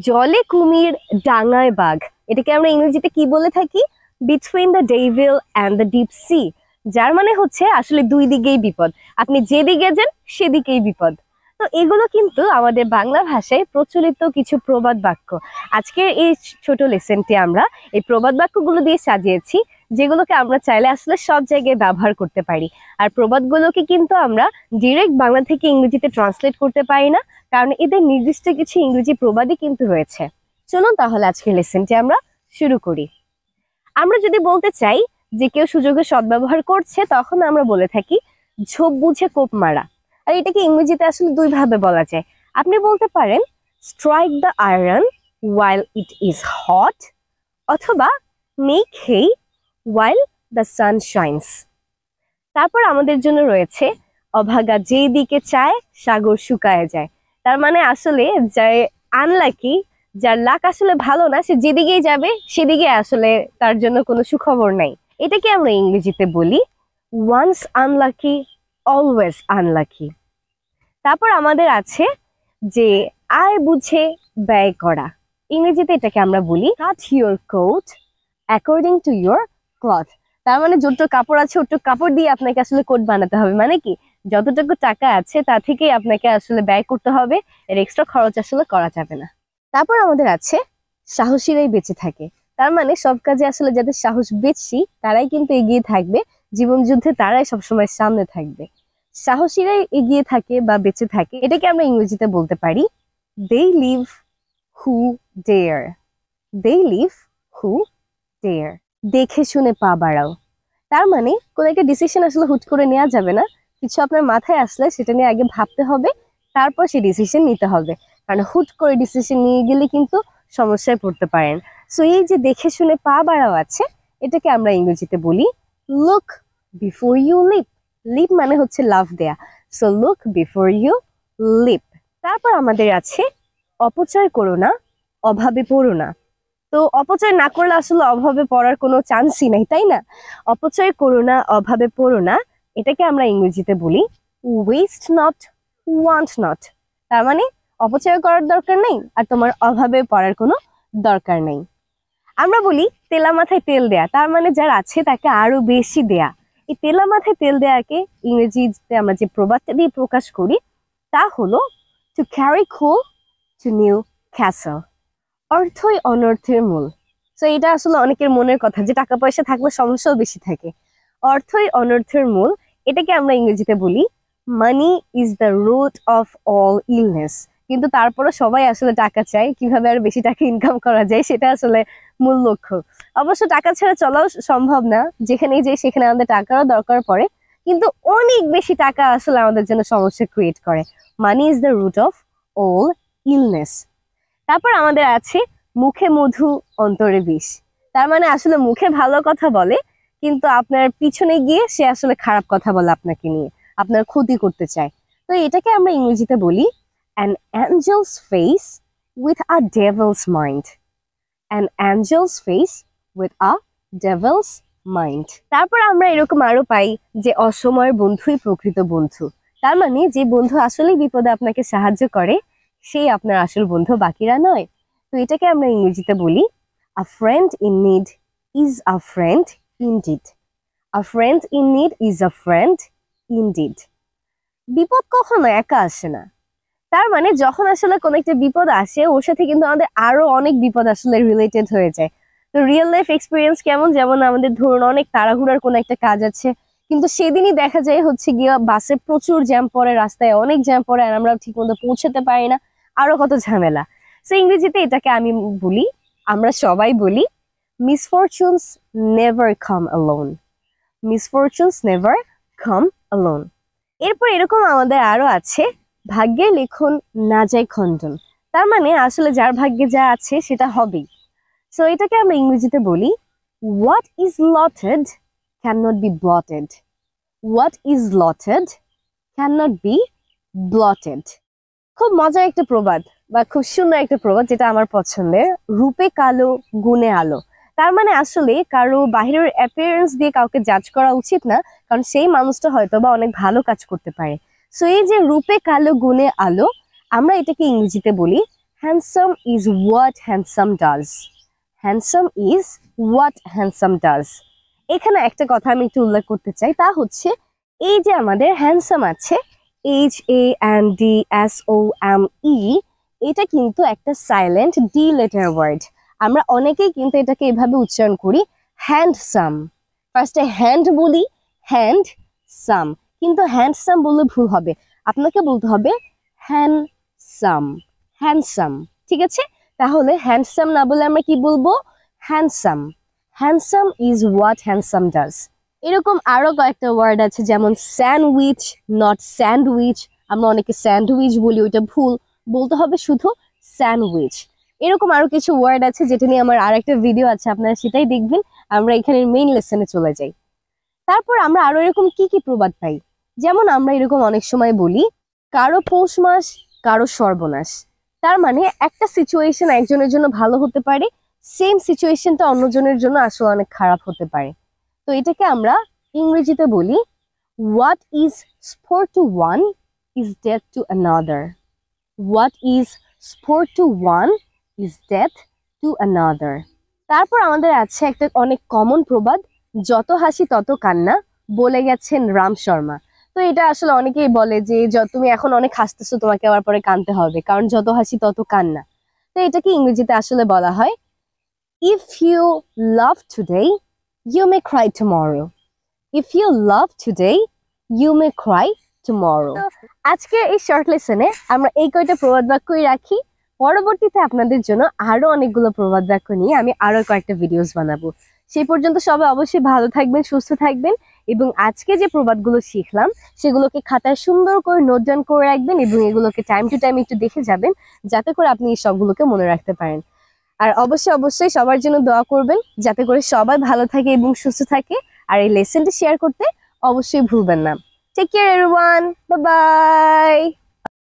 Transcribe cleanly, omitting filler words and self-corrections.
জলে কুমির ডাঙায় বাঘ, এটাকে আমরা ইংরেজিতে কি বলে থাকি? Between the devil and the deep sea. যার মানে হচ্ছে আসলে দুই দিকেই বিপদ, আপনি যেদিকে যান সেদিকেই বিপদ। তো এগুলো কিন্তু আমাদের বাংলা ভাষায় প্রচলিত কিছু প্রবাদ বাক্য। আজকের এই ছোট লেসনটি আমরা এই প্রবাদ বাক্যগুলো দিয়ে সাজিয়েছি, যেগুলোকে আমরা চাইলে আসলে সব জায়গায় ব্যবহার করতে পারি। আর প্রবাদগুলোকে কিন্তু আমরা ডিরেক্ট বাংলা থেকে ইংরেজিতে ট্রান্সলেট করতে পারি না, কারণ এদের নির্দিষ্ট কিছু ইংরেজি প্রবাদই কিন্তু রয়েছে। চলুন তাহলে আজকের লেসনটি আমরা শুরু করি। আমরা যদি বলতে চাই যে কেউ সুযোগের সদ্ব্যবহার করছে, তখন আমরা বলে থাকি ঝোপ বুঝে কোপ মারা। আর এটাকে ইংরেজিতে আসলে দুই ভাবে বলা যায়। আপনি বলতে পারেন strike the iron while it is hot, অথবা make hay while the sun shines। তারপর আমাদের জন্য রয়েছে অভাগা যেই দিকে চায় সাগর শুকায় যায়। তার মানে আসলে যে আনলাকি, যার লাক আসলে ভালো না, সে যেদিকেই যাবে সেদিকে আসলে তার জন্য কোনো সুখবর নাই। এটাকে আমরা ইংরেজিতে বলি ওয়ান্স আনলাকি অলওয়েজ আনলাকি। তারপর আমাদের আছে যে আয় বুঝে ব্যয় করা। ইংরেজিতে এটাকে আমরা বলি cut your coat according to your cloth. তার মানে যতটুকু কাপড় আছে ওটুকু কাপড় দিয়ে আপনাকে আসলে কোট বানাতে হবে। মানে কি, যতটুকু টাকা আছে তা থেকেই আপনাকে আসলে ব্যয় করতে হবে, এর এক্সট্রা খরচ আসলে করা যাবে না। তারপর আমাদের আছে সাহসীরাই বেঁচে থাকে। তার মানে সব কাজে আসলে যাদের সাহস বেশি তারাই কিন্তু এগিয়ে থাকবে, জীবন যুদ্ধে তারাই সবসময় সামনে থাকবে। সাহসীরাই এগিয়ে থাকে বা বেঁচে থাকে, এটাকে আমরা ইংরেজিতে বলতে পারি they live who dare. They live who dare. দেখে শুনে পা বাড়াও। তার মানে কোনো একটা ডিসিশন আসলে হুট করে নেওয়া যাবে না, কিছু আপনার মাথায় আসলে সেটা নিয়ে আগে ভাবতে হবে, তারপর সেই ডিসিশন নিতে হবে। কারণ হুট করে ডিসিশন নিয়ে গেলে কিন্তু সমস্যায় পড়তে পারেন। সো এই যে দেখে শুনে পা বাড়াও আছে, এটাকে আমরা ইংরেজিতে বলি look before you leap. Leap মানে হচ্ছে লাভ দেয়া, so look before you leap. তারপর আমাদের আছে অপচয় করো না, অভাবে পড়ো না। তো অপচয় না করলে আসলে অভাবে পড়ার কোনো চান্সই নাই, তাই না? অপচয় করো না, অভাবে পড়ো না, এটাকে আমরা ইংরেজিতে বলি ওয়েস্ট নট ওয়ান্ট নট। তার মানে অপচয় করার দরকার নেই আর তোমার অভাবে পড়ার কোনো দরকার নেই। আমরা বলি তেলা মাথায় তেল দেয়া। তার মানে যার আছে তাকে আরো বেশি দেয়া। এই তেলা মাথায় তেল দেয়াকে ইংরেজিতে আমরা যে প্রবাদটা দিয়ে প্রকাশ করি তা হলো to carry cool two new castle. অর্থই অনর্থের মূল। তো এটা আসলে অনেকের মনের কথা যে টাকা পয়সা থাকলে সমস্যাও বেশি থাকে। অর্থই অনর্থের মূল, এটাকে আমরা ইংরেজিতে বলি money is the root of all illness. কিন্তু তারপরে সবাই আসলে টাকা চায়, কিভাবে আর বেশি টাকা ইনকাম করা যায় সেটা আসলে মূল লক্ষ্য। অবশ্য টাকা ছাড়া চলাও সম্ভব না, যেখানেই যাই সেখানে আমাদের টাকারও দরকার পড়ে, কিন্তু অনেক বেশি টাকা আসলে আমাদের জন্য সমস্যা ক্রিয়েট করে। Money is the root of all illness. তারপর আমাদের আছে মুখে মধু অন্তরে বিষ। তার মানে আসলে মুখে ভালো কথা বলে, কিন্তু আপনার পিছনে গিয়ে সে আসলে খারাপ কথা বলে আপনাকে নিয়ে, আপনার ক্ষতি করতে চায়। তো এটাকে আমরা ইংরেজিতে বলি an angel's face with a devil's mind. an angel's face with a devil's mind. তারপর আমরা এরকম আরো পাই যে অসময়ের বন্ধুই প্রকৃত বন্ধু। তার মানে যে বন্ধু আসলে বিপদে আপনাকে সাহায্য করে সেই আপনার আসল বন্ধু, বাকিরা নয়। তো এটাকে আমরা ইংরেজিতে বলি a friend in need is a friend indeed. a friend in need is a friend indeed. বিপদ কখনো একা আসে না। তার মানে যখন আসলে কোনো একটা বিপদ আসে ওর সাথে কিন্তু আমাদের আরো অনেক বিপদ আসলে রিলেটেড হয়ে যায়। তো রিয়েল লাইফ এক্সপিরিয়েন্স কেমন, যেমন আমাদের ধরুন অনেক তাড়াহুড়ার কোনো একটা কাজ আছে, কিন্তু সেদিনই দেখা যায় হচ্ছে গিয়ে বাসে প্রচুর জ্যাম পড়ে, রাস্তায় অনেক জ্যাম পড়ে আর আমরা ঠিক মতো পৌঁছাতে পারি না, আরো কত ঝামেলা। সো ইংরেজিতে এটাকে আমি বলি, আমরা সবাই বলি misfortunes never come alone. Misfortunes never come alone. এরপর এরকম আমাদের আরো আছে ভাগ্যের লিখন না যায় খণ্ডন। তার মানে আসলে যার ভাগ্যে যা আছে সেটা হবেই। সো এটাকে আমরা ইংরেজিতে বলি what is lotted can not be blotted. What is lotted can not be blotted. খুব মজার একটা প্রবাদ বা খুব সুন্দর একটা প্রবাদ, যেটা আমার পছন্দের, রূপে কালো গুণে আলো। তার মানে আসলে কারো বাহিরের অ্যাপিয়ারেন্স দিয়ে কাউকে জাজ করা উচিত না, কারণ সেই মানুষটা হয়তো বা অনেক ভালো কাজ করতে পারে। সো এই যে রূপে কালো গুণে আলো, আমরা এটাকে ইংরেজিতে বলি Handsome is what handsome does. Handsome is what handsome does. এখানে একটা কথা আমি একটু উল্লেখ করতে চাই, তা হচ্ছে এই যে আমাদের হ্যান্ডসাম আছে HANDSOME, এটা কিন্তু একটা সাইলেন্ট ডি লেটার ওয়ার্ড। আমরা অনেকেই কিন্তু এটাকে এভাবে উচ্চারণ করি হ্যান্ডসাম। ফার্স্টে হ্যান্ড বলি, হ্যান্ডসাম, কিন্তু হ্যান্ডসাম বললে ভুল হবে, আপনাকে বলতে হবে হ্যান্ডসাম, হ্যান্ডসাম। ঠিক আছে, তাহলে হ্যান্ডসাম না বলে আমরা কি বলবো? Handsome. Handsome is what handsome does. এরকম আরো কয়েকটা ওয়ার্ড আছে, যেমন স্যান্ডউইচ, নট স্যান্ডউইচ। আমরা অনেকে স্যান্ডউইচ বলি, ওইটা ভুল, বলতে হবে শুধু স্যান্ডউইচ। এরকম আরো কিছু ওয়ার্ড আছে যেটা নিয়ে আমার আরেকটা ভিডিও আছে, আপনারা সেটাই দেখবেন। আমরা এখানে মেইন লেসনে চলে যাই। তারপর আমরা আরো এরকম কি কি প্রবাদ পাই, যেমন আমরা এরকম অনেক সময় বলি কারো পৌষ মাস কারো সর্বনাশ। তার মানে একটা সিচুয়েশন একজনের জন্য ভালো হতে পারে, সেম সিচুয়েশনটা অন্যজনের জন্য আসলে অনেক খারাপ হতে পারে। তো এটাকে আমরা ইংরেজিতে বলি what is sport to one is death to another. What is sport to one is death to another. তারপর আমাদের আছে একটা অনেক কমন প্রবাদ, যত হাসি তত কান্না, বলে গেছেন রাম শর্মা। তো এটা আসলে অনেকেই বলে যে তুমি এখন অনেক হাসতেছো, তোমাকে আবার পরে কাঁদতে হবে, কারণ যত হাসি তত কান্না। তো এটাকে ইংরেজিতে আসলে বলা হয় if you love today you may cry tomorrow. If you love today you may cry tomorrow. আজকে এই শর্ট লেসনে আমরা এই কয়টা প্রবাদ বাক্যই রাখি। পরবর্তীতে আপনাদের জন্য আরো অনেকগুলো প্রবাদ বাক্য নিয়ে আমি আরো কয়েকটা ভিডিওস বানাবো। সেই পর্যন্ত সবাই অবশ্যই ভালো থাকবেন, সুস্থ থাকবেন, এবং আজকে যে প্রবাদগুলো শিখলাম সেগুলোকে খাতায় সুন্দর করে নোট ডাউন করে রাখবেন, এবং এগুলোকে টাইম টু টাইম একটু দেখে যাবেন, যাতে করে আপনি এই সবগুলোকে মনে রাখতে পারেন। আর অবশ্যই অবশ্যই সবার জন্য দোয়া করবেন, যাতে করে সবাই ভালো থাকে এবং সুস্থ থাকে। আর এই লেসনটা শেয়ার করতে অবশ্যই ভুলবেন না। Take care everyone, bye by.